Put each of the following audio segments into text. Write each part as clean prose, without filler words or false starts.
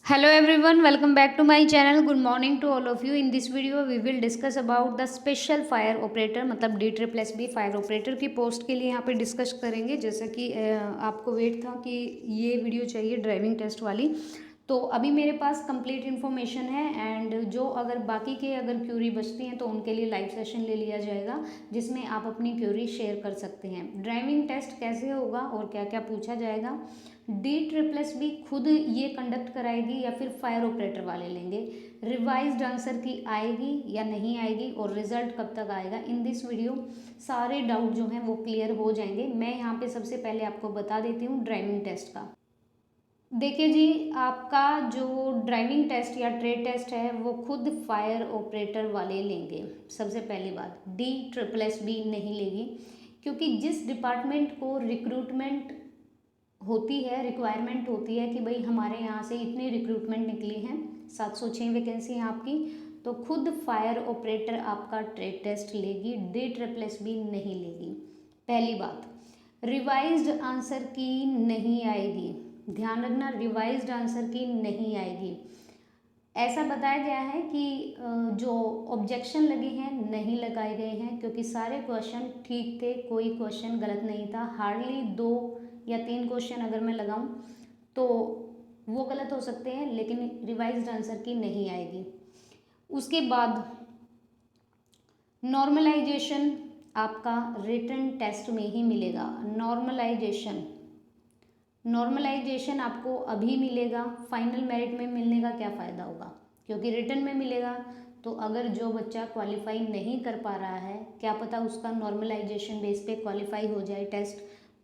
Hello everyone, welcome back to my channel. Good morning to all of you. In this video we will discuss about the special fire operator मतलब DSSB fire operator की post के लिए यहाँ पे discuss करेंगे। जैसा कि आपको वेट था कि ये वीडियो चाहिए ड्राइविंग टेस्ट वाली, तो अभी मेरे पास कंप्लीट इन्फॉर्मेशन है एंड जो अगर बाकी के अगर क्यूरी बचती हैं तो उनके लिए लाइव सेशन ले लिया जाएगा जिसमें आप अपनी क्यूरी शेयर कर सकते हैं। ड्राइविंग टेस्ट कैसे होगा और क्या क्या पूछा जाएगा, DSSB खुद ये कंडक्ट कराएगी या फिर फायर ऑपरेटर वाले लेंगे, रिवाइज्ड आंसर की आएगी या नहीं आएगी और रिजल्ट कब तक आएगा। इन दिस वीडियो सारे डाउट जो हैं वो क्लियर हो जाएंगे। मैं यहाँ पे सबसे पहले आपको बता देती हूँ ड्राइविंग टेस्ट का। देखिए जी, आपका जो ड्राइविंग टेस्ट या ट्रेड टेस्ट है वो खुद फायर ऑपरेटर वाले लेंगे। सबसे पहली बात, DSSB नहीं लेगी, क्योंकि जिस डिपार्टमेंट को रिक्रूटमेंट होती है, रिक्वायरमेंट होती है कि भाई हमारे यहाँ से इतनी रिक्रूटमेंट निकली हैं, 706 वैकेंसी हैं आपकी, तो खुद फायर ऑपरेटर आपका ट्रेड टेस्ट लेगी, DSSB नहीं लेगी। पहली बात, रिवाइज्ड आंसर की नहीं आएगी, ध्यान रखना, रिवाइज्ड आंसर की नहीं आएगी। ऐसा बताया गया है कि जो ऑब्जेक्शन लगे हैं नहीं लगाए गए हैं, क्योंकि सारे क्वेश्चन ठीक थे, कोई क्वेश्चन गलत नहीं था। हार्डली 2 या 3 क्वेश्चन अगर मैं लगाऊं तो वो गलत हो सकते हैं, लेकिन रिवाइज्ड आंसर की नहीं आएगी। उसके बाद नॉर्मलाइजेशन आपका रिटन टेस्ट में ही मिलेगा। नॉर्मलाइजेशन आपको अभी मिलेगा, फाइनल मेरिट में मिलने का क्या फ़ायदा होगा, क्योंकि रिटन में मिलेगा। तो अगर जो बच्चा क्वालिफाई नहीं कर पा रहा है, क्या पता उसका नॉर्मलाइजेशन बेस पे क्वालिफाई हो जाए टेस्ट,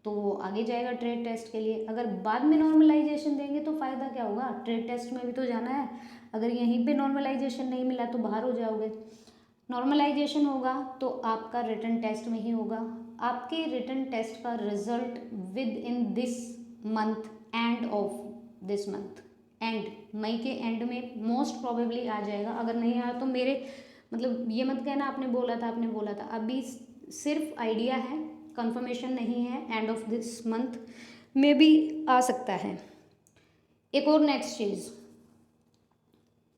तो वो आगे जाएगा ट्रेड टेस्ट के लिए। अगर बाद में नॉर्मलाइजेशन देंगे तो फ़ायदा क्या होगा, ट्रेड टेस्ट में भी तो जाना है। अगर यहीं पे नॉर्मलाइजेशन नहीं मिला तो बाहर हो जाओगे। नॉर्मलाइजेशन होगा तो आपका रिटन टेस्ट में ही होगा। आपके रिटन टेस्ट का result within this month, end of this month, and मई के एंड में मोस्ट प्रोबेबली आ जाएगा। अगर नहीं आया तो मेरे मतलब ये मत कहना आपने बोला था, अभी सिर्फ आइडिया है, कंफर्मेशन नहीं है। एंड ऑफ दिस मंथ में भी आ सकता है। एक और नेक्स्ट चीज़,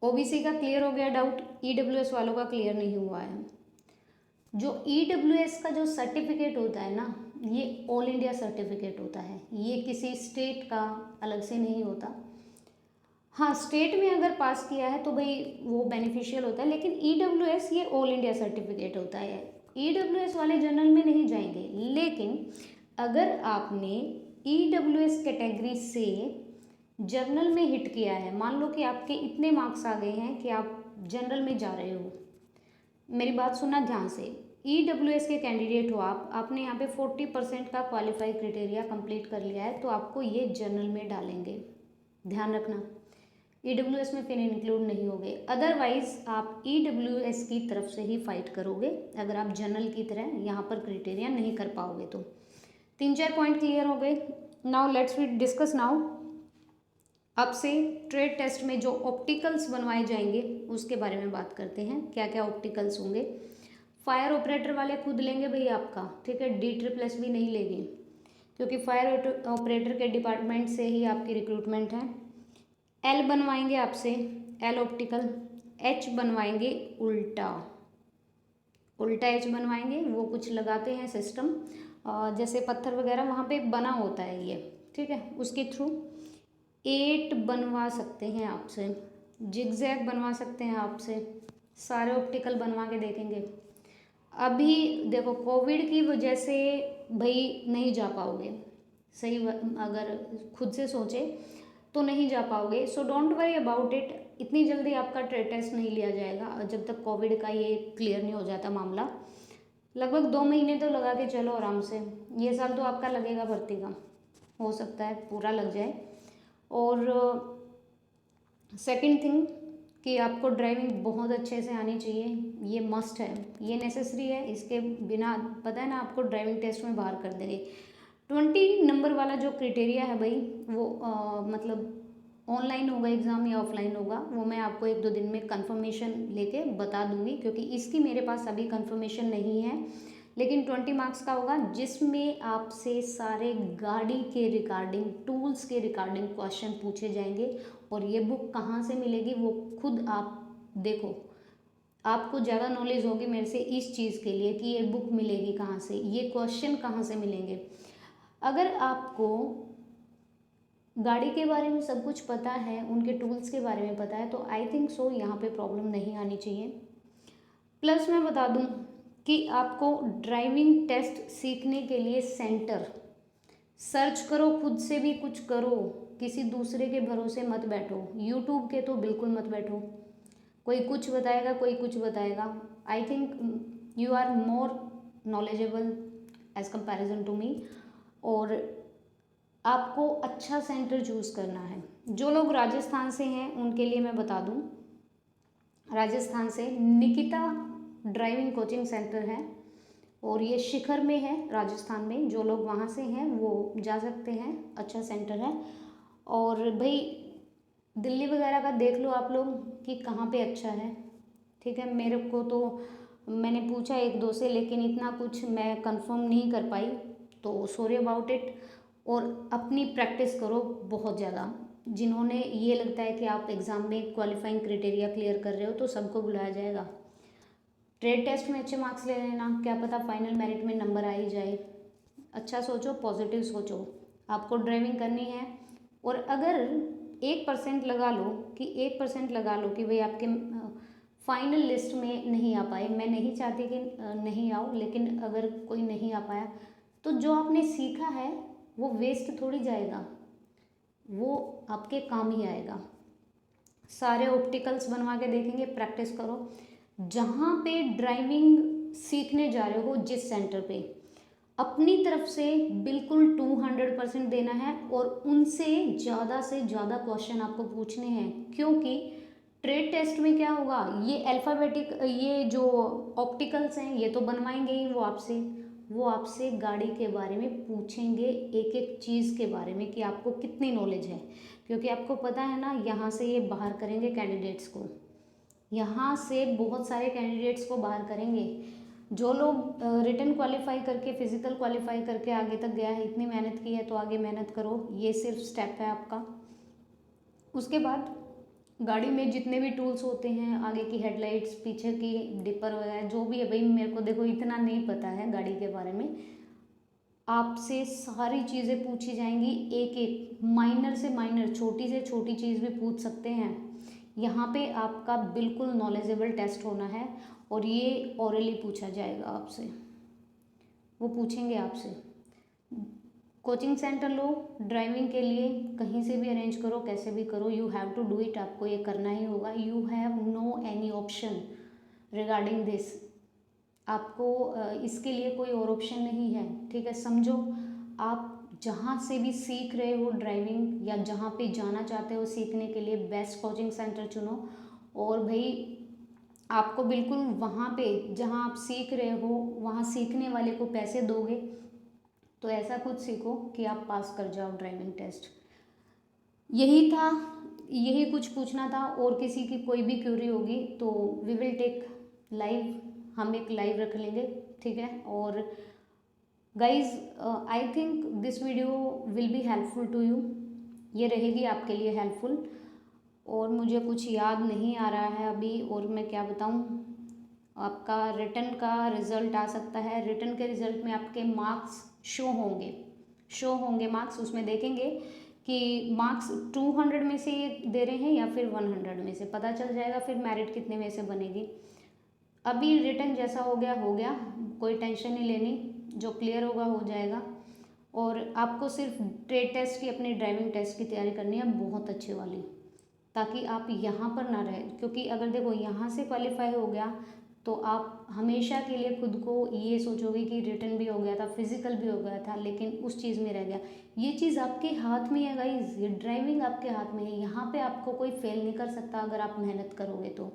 ओबीसी का क्लियर हो गया डाउट, ईडब्ल्यूएस वालों का क्लियर नहीं हुआ है। जो ईडब्ल्यूएस का जो सर्टिफिकेट होता है ना, ये ऑल इंडिया सर्टिफिकेट होता है, ये किसी स्टेट का अलग से नहीं होता। हाँ, स्टेट में अगर पास किया है तो भाई वो बेनिफिशियल होता है, लेकिन ईडब्ल्यूएस ये ऑल इंडिया सर्टिफिकेट होता है। ईडब्ल्यूएस वाले जनरल में नहीं जाएंगे, लेकिन अगर आपने ईडब्ल्यूएस कैटेगरी से जनरल में हिट किया है, मान लो कि आपके इतने मार्क्स आ गए हैं कि आप जनरल में जा रहे हो, मेरी बात सुनना ध्यान से, ईडब्ल्यूएस के कैंडिडेट हो आप, आपने यहाँ पे 40% का क्वालिफाई क्राइटेरिया कंप्लीट कर लिया है, तो आपको ये जनरल में डालेंगे, ध्यान रखना। ईडब्ल्यूएस में फिर इंक्लूड नहीं होगे, अदरवाइज आप ईडब्ल्यूएस की तरफ से ही फाइट करोगे अगर आप जनरल की तरह यहाँ पर क्राइटेरिया नहीं कर पाओगे तो। 3-4 पॉइंट क्लियर हो गए। Now let's we discuss now. अब से ट्रेड टेस्ट में जो ऑप्टिकल्स बनवाए जाएंगे उसके बारे में बात करते हैं, क्या क्या ऑप्टिकल्स होंगे। फायर ऑपरेटर वाले खुद लेंगे भाई आपका, ठीक है, DSSB नहीं लेगी, क्योंकि फायर ऑपरेटर के डिपार्टमेंट से ही आपकी रिक्रूटमेंट है। एल बनवाएंगे आपसे, एल ऑप्टिकल। एच बनवाएंगे उल्टा एच बनवाएंगे, वो कुछ लगाते हैं सिस्टम, जैसे पत्थर वगैरह वहाँ पे बना होता है ये, ठीक है, उसके थ्रू। 8 बनवा सकते हैं आपसे, जिगजैग बनवा सकते हैं आपसे, सारे ऑप्टिकल बनवा के देखेंगे। अभी देखो कोविड की वजह से भाई नहीं जा पाओगे, सही अगर खुद से सोचे तो नहीं जा पाओगे, so don't worry about it. इतनी जल्दी आपका ट्रेड टेस्ट नहीं लिया जाएगा जब तक कोविड का ये क्लियर नहीं हो जाता मामला। लगभग 2 महीने तो लगा के चलो आराम से, ये साल तो आपका लगेगा भर्ती का, हो सकता है पूरा लग जाए। और सेकंड थिंग कि आपको ड्राइविंग बहुत अच्छे से आनी चाहिए, ये मस्ट है, ये नेसेसरी है, इसके बिना पता है ना आपको ड्राइविंग टेस्ट में बाहर कर देंगे। 20 नंबर वाला जो क्राइटेरिया है भाई वो मतलब ऑनलाइन होगा एग्ज़ाम या ऑफलाइन होगा, वो मैं आपको 1-2 दिन में कंफर्मेशन लेके बता दूंगी, क्योंकि इसकी मेरे पास अभी कंफर्मेशन नहीं है। लेकिन 20 मार्क्स का होगा जिसमें आपसे सारे गाड़ी के रिगार्डिंग, टूल्स के रिगार्डिंग क्वेश्चन पूछे जाएंगे। और ये बुक कहाँ से मिलेगी वो खुद आप देखो, आपको ज़्यादा नॉलेज होगी मेरे से इस चीज़ के लिए कि ये बुक मिलेगी कहाँ से, ये क्वेश्चन कहाँ से मिलेंगे। अगर आपको गाड़ी के बारे में सब कुछ पता है, उनके टूल्स के बारे में पता है, तो आई थिंक सो यहाँ पे प्रॉब्लम नहीं आनी चाहिए। प्लस मैं बता दूँ कि आपको ड्राइविंग टेस्ट सीखने के लिए सेंटर सर्च करो, खुद से भी कुछ करो, किसी दूसरे के भरोसे मत बैठो, यूट्यूब के तो बिल्कुल मत बैठो। कोई कुछ बताएगा, कोई कुछ बताएगा। I think you are more knowledgeable as comparison to me. और आपको अच्छा सेंटर चूज़ करना है। जो लोग राजस्थान से हैं उनके लिए मैं बता दूं, राजस्थान से निकिता ड्राइविंग कोचिंग सेंटर है और ये शिखर में है राजस्थान में। जो लोग वहाँ से हैं वो जा सकते हैं, अच्छा सेंटर है। और भाई दिल्ली वगैरह का देख लो आप लोग कि कहाँ पे अच्छा है, ठीक है। मेरे को तो मैंने पूछा एक दो से, लेकिन इतना कुछ मैं कंफर्म नहीं कर पाई, तो सॉरी अबाउट इट। और अपनी प्रैक्टिस करो बहुत ज़्यादा। जिन्होंने ये लगता है कि आप एग्ज़ाम में क्वालिफाइंग क्राइटेरिया क्लियर कर रहे हो तो सबको बुलाया जाएगा। ट्रेड टेस्ट में अच्छे मार्क्स ले लेना, क्या पता फाइनल मेरिट में नंबर आ ही जाए। अच्छा सोचो, पॉजिटिव सोचो, आपको ड्राइविंग करनी है। और अगर 1% लगा लो कि 1% लगा लो कि भाई आपके फाइनल लिस्ट में नहीं आ पाए, मैं नहीं चाहती कि नहीं आओ, लेकिन अगर कोई नहीं आ पाया तो जो आपने सीखा है वो वेस्ट थोड़ी जाएगा, वो आपके काम ही आएगा। सारे ऑप्टिकल्स बनवा के देखेंगे, प्रैक्टिस करो। जहाँ पे ड्राइविंग सीखने जा रहे हो, जिस सेंटर पे, अपनी तरफ से बिल्कुल 200% देना है और उनसे से ज़्यादा क्वेश्चन आपको पूछने हैं। क्योंकि ट्रेड टेस्ट में क्या होगा, ये अल्फ़ाबेटिक, ये जो ऑप्टिकल्स हैं ये तो बनवाएंगे ही वो आपसे गाड़ी के बारे में पूछेंगे, एक एक चीज़ के बारे में कि आपको कितनी नॉलेज है। क्योंकि आपको पता है ना, यहाँ से ये बाहर करेंगे कैंडिडेट्स को, यहाँ से बहुत सारे कैंडिडेट्स को बाहर करेंगे। जो लोग रिटन क्वालिफाई करके, फिजिकल क्वालिफाई करके आगे तक गया है, इतनी मेहनत की है, तो आगे मेहनत करो, ये सिर्फ स्टेप है आपका। उसके बाद गाड़ी में जितने भी टूल्स होते हैं, आगे की हेडलाइट्स, पीछे की डिपर वगैरह जो भी है, भाई मेरे को देखो इतना नहीं पता है गाड़ी के बारे में, आपसे सारी चीज़ें पूछी जाएंगी, एक एक माइनर से माइनर, छोटी से छोटी चीज़ भी पूछ सकते हैं। यहाँ पे आपका बिल्कुल नॉलेजेबल टेस्ट होना है और ये ओरली पूछा जाएगा आपसे, वो पूछेंगे आपसे। कोचिंग सेंटर लो ड्राइविंग के लिए, कहीं से भी अरेंज करो, कैसे भी करो, you have to do it, आपको ये करना ही होगा। You have no any option regarding this, आपको इसके लिए कोई और ऑप्शन नहीं है, ठीक है। समझो, आप जहाँ से भी सीख रहे हो ड्राइविंग या जहाँ पे जाना चाहते हो सीखने के लिए, बेस्ट कोचिंग सेंटर चुनो। और भाई आपको बिल्कुल वहाँ पे जहाँ आप सीख रहे हो वहाँ सीखने वाले को पैसे दोगे, तो ऐसा कुछ सीखो कि आप पास कर जाओ ड्राइविंग टेस्ट। यही था, यही कुछ पूछना था। और किसी की कोई भी क्यूरी होगी तो वी विल टेक लाइव, हम एक लाइव रख लेंगे, ठीक है। और guys I think this video will be helpful to you, ये रहेगी आपके लिए हेल्पफुल। और मुझे कुछ याद नहीं आ रहा है अभी, और मैं क्या बताऊं, आपका रिटन का रिज़ल्ट आ सकता है। रिटन के रिज़ल्ट में आपके मार्क्स शो होंगे मार्क्स, उसमें देखेंगे कि मार्क्स 200 में से ये दे रहे हैं या फिर 100 में से, पता चल जाएगा फिर मेरिट कितने में से बनेगी। अभी रिटन जैसा हो गया, कोई टेंशन नहीं लेनी, जो क्लियर होगा हो जाएगा। और आपको सिर्फ ट्रेड टेस्ट की, अपनी ड्राइविंग टेस्ट की तैयारी करनी है बहुत अच्छे वाली, ताकि आप यहाँ पर ना रहे। क्योंकि अगर देखो यहाँ से क्वालिफाई हो गया तो आप हमेशा के लिए खुद को ये सोचोगे कि रिटन भी हो गया था, फिजिकल भी हो गया था, लेकिन उस चीज़ में रह गया। ये चीज़ आपके हाथ में है गाइज, ये ड्राइविंग आपके हाथ में है, यहाँ पे आपको कोई फेल नहीं कर सकता अगर आप मेहनत करोगे तो।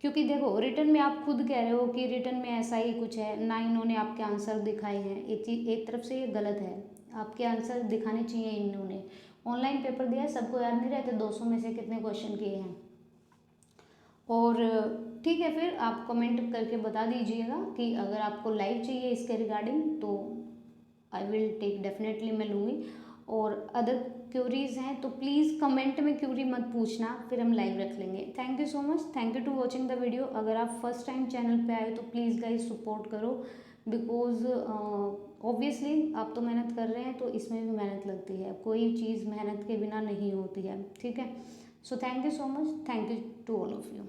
क्योंकि देखो रिटन में आप खुद कह रहे हो कि रिटन में ऐसा ही कुछ है ना, इन्होंने आपके आंसर दिखाए हैं, एक चीज़ एक तरफ से ये गलत है, आपके आंसर दिखाने चाहिए। इन्होंने ऑनलाइन पेपर दिया है, सबको याद नहीं रहते 200 में से कितने क्वेश्चन किए हैं। और ठीक है, फिर आप कमेंट करके बता दीजिएगा कि अगर आपको लाइव चाहिए इसके रिगार्डिंग तो आई विल टेक, डेफिनेटली मैं लूँगी। और अदर क्यूरीज हैं तो प्लीज़ कमेंट में क्यूरी मत पूछना, फिर हम लाइव रख लेंगे। Thank you so much, thank you to watching the video. अगर आप फर्स्ट टाइम चैनल पे आए तो प्लीज़ गाइज सपोर्ट करो, बिकॉज ऑब्वियसली आप तो मेहनत कर रहे हैं तो इसमें भी मेहनत लगती है, कोई चीज़ मेहनत के बिना नहीं होती है, ठीक है। So thank you so much, thank you to all of you.